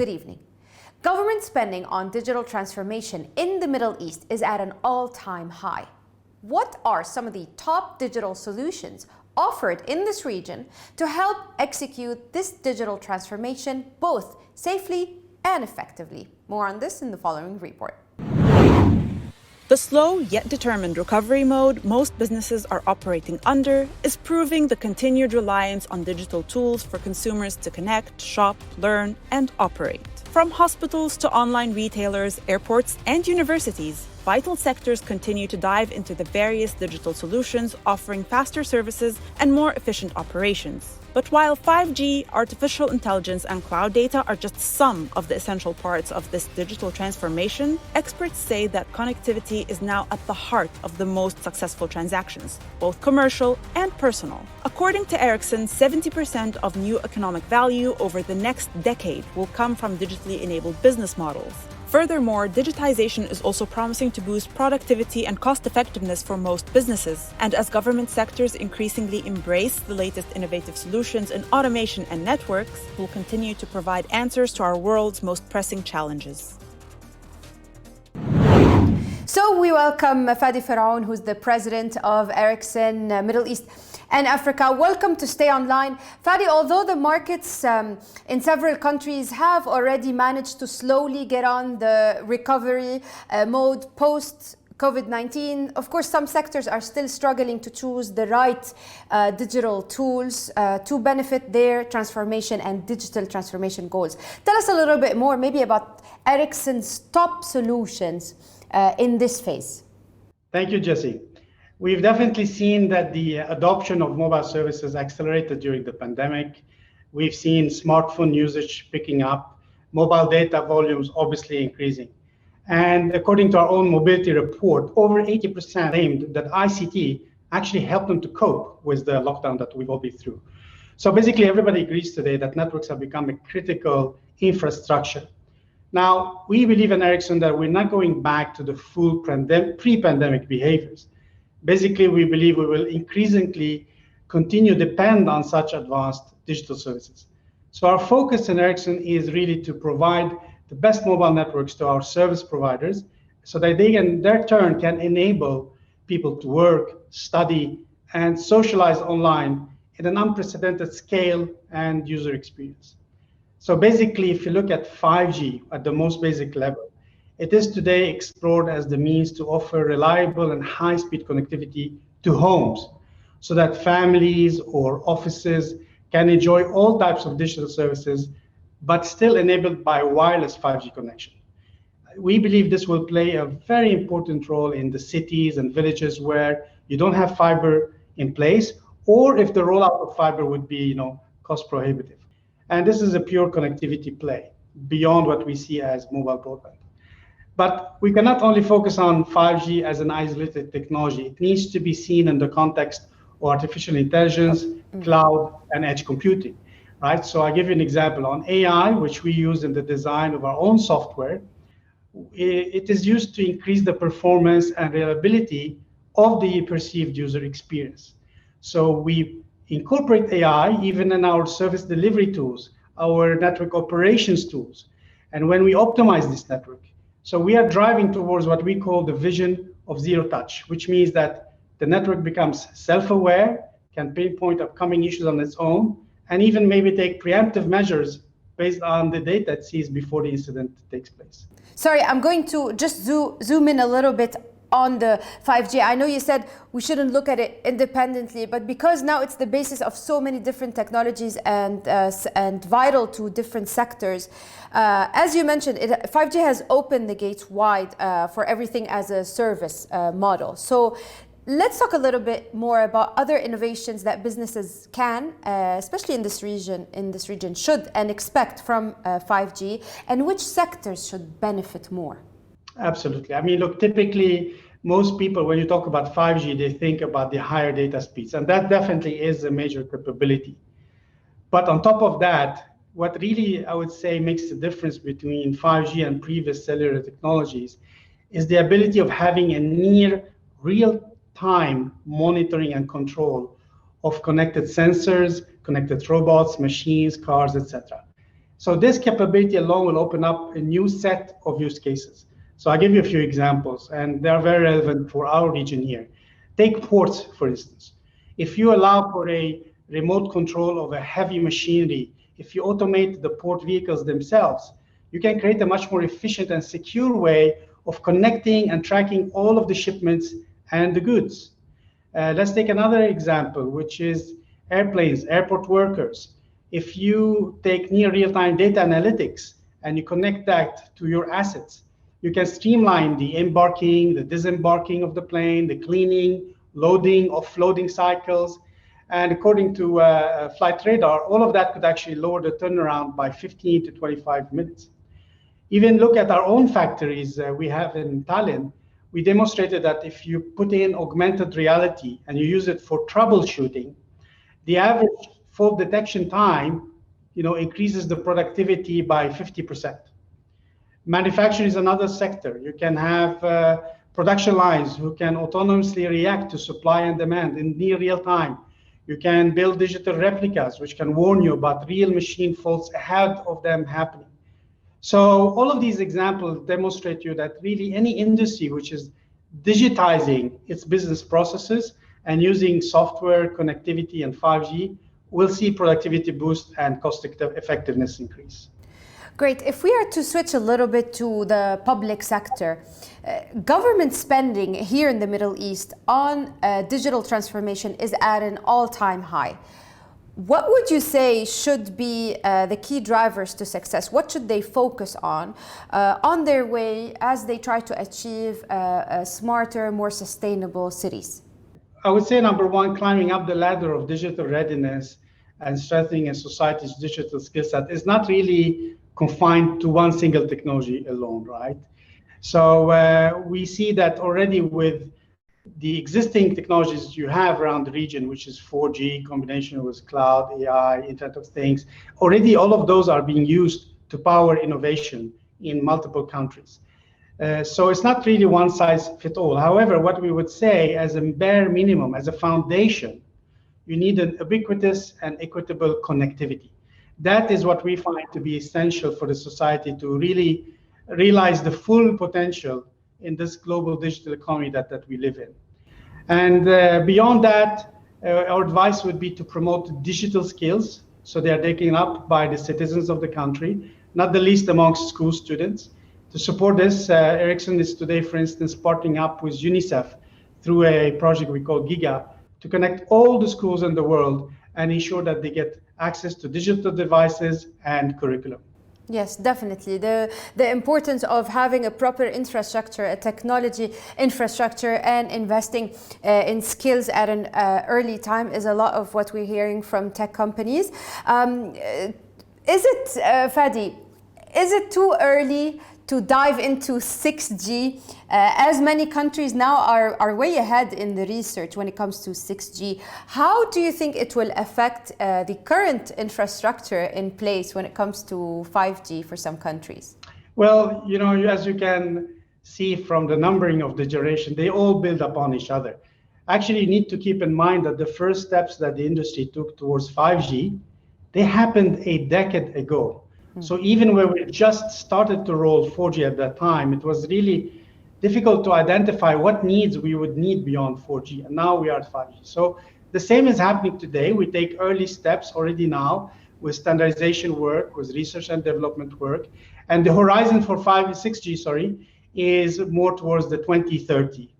Good evening. Government spending on digital transformation in the Middle East is at an all-time high. What are some of the top digital solutions offered in this region to help execute this digital transformation both safely and effectively? More on this in the following report. The slow yet determined recovery mode most businesses are operating under is proving the continued reliance on digital tools for consumers to connect, shop, learn, and operate. From hospitals to online retailers, airports, and universities, vital sectors continue to dive into the various digital solutions, offering faster services and more efficient operations. But while 5G, artificial intelligence, and cloud data are just some of the essential parts of this digital transformation, experts say that connectivity is now at the heart of the most successful transactions, both commercial and personal. According to Ericsson, 70% of new economic value over the next decade will come from digitally enabled business models. Furthermore, digitization is also promising to boost productivity and cost-effectiveness for most businesses. And as government sectors increasingly embrace the latest innovative solutions in automation and networks, we'll continue to provide answers to our world's most pressing challenges. So we welcome Fadi Pharaon, who's the president of Ericsson Middle East and Africa. Welcome to Stay Online. Fadi, although the markets in several countries have already managed to slowly get on the recovery mode post-COVID-19, of course, some sectors are still struggling to choose the right digital tools to benefit their transformation and digital transformation goals. Tell us a little bit more maybe about Ericsson's top solutions in this phase. Thank you, Jessie. We've definitely seen that the adoption of mobile services accelerated during the pandemic. We've seen smartphone usage picking up, mobile data volumes obviously increasing. And according to our own mobility report, over 80% claimed that ICT actually helped them to cope with the lockdown that we've all been through. So basically everybody agrees today that networks have become a critical infrastructure. Now, we believe in Ericsson that we're not going back to the full pre-pandemic behaviors. Basically, we believe we will increasingly continue to depend on such advanced digital services. So our focus in Ericsson is really to provide the best mobile networks to our service providers so that they in their turn can enable people to work, study, and socialize online in an unprecedented scale and user experience. So basically, if you look at 5G at the most basic level, it is today explored as the means to offer reliable and high-speed connectivity to homes so that families or offices can enjoy all types of digital services, but still enabled by wireless 5G connection. We believe this will play a very important role in the cities and villages where you don't have fiber in place, or if the rollout of fiber would be, cost prohibitive. And this is a pure connectivity play beyond what we see as mobile broadband. But we cannot only focus on 5G as an isolated technology. It needs to be seen in the context of artificial intelligence, cloud, and edge computing, right? So I'll give you an example. On AI, which we use in the design of our own software, it is used to increase the performance and reliability of the perceived user experience. So we incorporate AI even in our service delivery tools, our network operations tools, and when we optimize this network. So we are driving towards what we call the vision of zero touch, which means that the network becomes self-aware, can pinpoint upcoming issues on its own, and even maybe take preemptive measures based on the data it sees before the incident takes place. Sorry, I'm going to just zoom in a little bit on the 5G. I know you said we shouldn't look at it independently, but because now it's the basis of so many different technologies and vital to different sectors, as you mentioned, 5G has opened the gates wide for everything as a service model. So let's talk a little bit more about other innovations that businesses can, especially in this region, should and expect from 5G, and which sectors should benefit more. Absolutely. I mean, look, typically, most people, when you talk about 5G, they think about the higher data speeds, and that definitely is a major capability. But on top of that, what really, I would say, makes the difference between 5G and previous cellular technologies is the ability of having a near real-time monitoring and control of connected sensors, connected robots, machines, cars, etc. So this capability alone will open up a new set of use cases. So I'll give you a few examples, and they are very relevant for our region here. Take ports, for instance. If you allow for a remote control of a heavy machinery, if you automate the port vehicles themselves, you can create a much more efficient and secure way of connecting and tracking all of the shipments and the goods. Let's take another example, which is airplanes, airport workers. If you take near real-time data analytics and you connect that to your assets, you can streamline the embarking, the disembarking of the plane, the cleaning, loading, offloading cycles. And according to Flight Radar, all of that could actually lower the turnaround by 15 to 25 minutes. Even look at our own factories we have in Tallinn. We demonstrated that if you put in augmented reality and you use it for troubleshooting, the average fault detection time, increases the productivity by 50%. Manufacturing is another sector. You can have production lines who can autonomously react to supply and demand in near real time. You can build digital replicas, which can warn you about real machine faults ahead of them happening. So all of these examples demonstrate to you that really any industry which is digitizing its business processes and using software, connectivity, and 5G will see productivity boost and cost effectiveness increase. Great. If we are to switch a little bit to the public sector, government spending here in the Middle East on digital transformation is at an all-time high. What would you say should be the key drivers to success? What should they focus on their way as they try to achieve smarter, more sustainable cities? I would say number one, climbing up the ladder of digital readiness and strengthening a society's digital skill set is not really confined to one single technology alone, right? So we see that already with the existing technologies you have around the region, which is 4G, combination with cloud, AI, Internet of Things, already all of those are being used to power innovation in multiple countries. So it's not really one size fits all. However, what we would say as a bare minimum, as a foundation, you need an ubiquitous and equitable connectivity. That is what we find to be essential for the society to really realize the full potential in this global digital economy that we live in. And beyond that, our advice would be to promote digital skills so they are taken up by the citizens of the country, not the least amongst school students. To support this, Ericsson is today, for instance, partnering up with UNICEF through a project we call GIGA to connect all the schools in the world and ensure that they get access to digital devices and curriculum. Yes, definitely. The importance of having a proper infrastructure, a technology infrastructure, and investing in skills at an early time is a lot of what we're hearing from tech companies. Fadi, is it too early to dive into 6G, as many countries now are way ahead in the research when it comes to 6G? How do you think it will affect the current infrastructure in place when it comes to 5G for some countries? Well, as you can see from the numbering of the generation, they all build upon each other. Actually, you need to keep in mind that the first steps that the industry took towards 5G, they happened a decade ago. So even when we just started to roll 4G at that time, it was really difficult to identify what needs we would need beyond 4G. And now we are at 5G. So the same is happening today. We take early steps already now with standardization work, with research and development work. And the horizon for 6G, is more towards the 2030.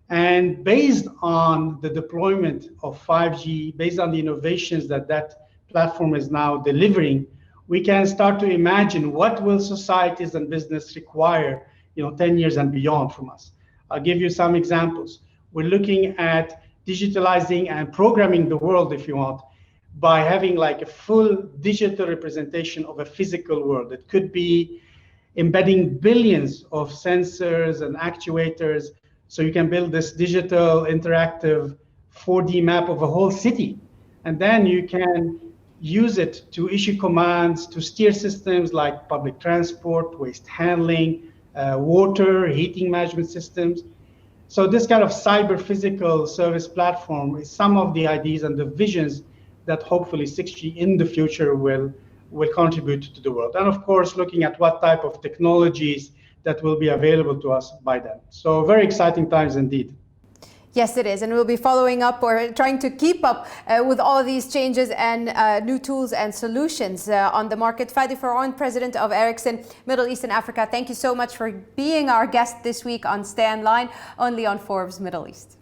And based on the deployment of 5G, based on the innovations that platform is now delivering, we can start to imagine what will societies and business require, 10 years and beyond from us. I'll give you some examples. We're looking at digitalizing and programming the world, if you want, by having like a full digital representation of a physical world. It could be embedding billions of sensors and actuators, so you can build this digital interactive 4D map of a whole city. And then you can use it to issue commands to steer systems like public transport, waste handling, water, heating management systems. So this kind of cyber physical service platform is some of the ideas and the visions that hopefully 6G in the future will will contribute to the world. And of course, looking at what type of technologies that will be available to us by then. So very exciting times indeed. Yes, it is. And we'll be following up or trying to keep up with all these changes and new tools and solutions on the market. Fadi Pharaon, President of Ericsson, Middle East and Africa, thank you so much for being our guest this week on Stay Online, only on Forbes Middle East.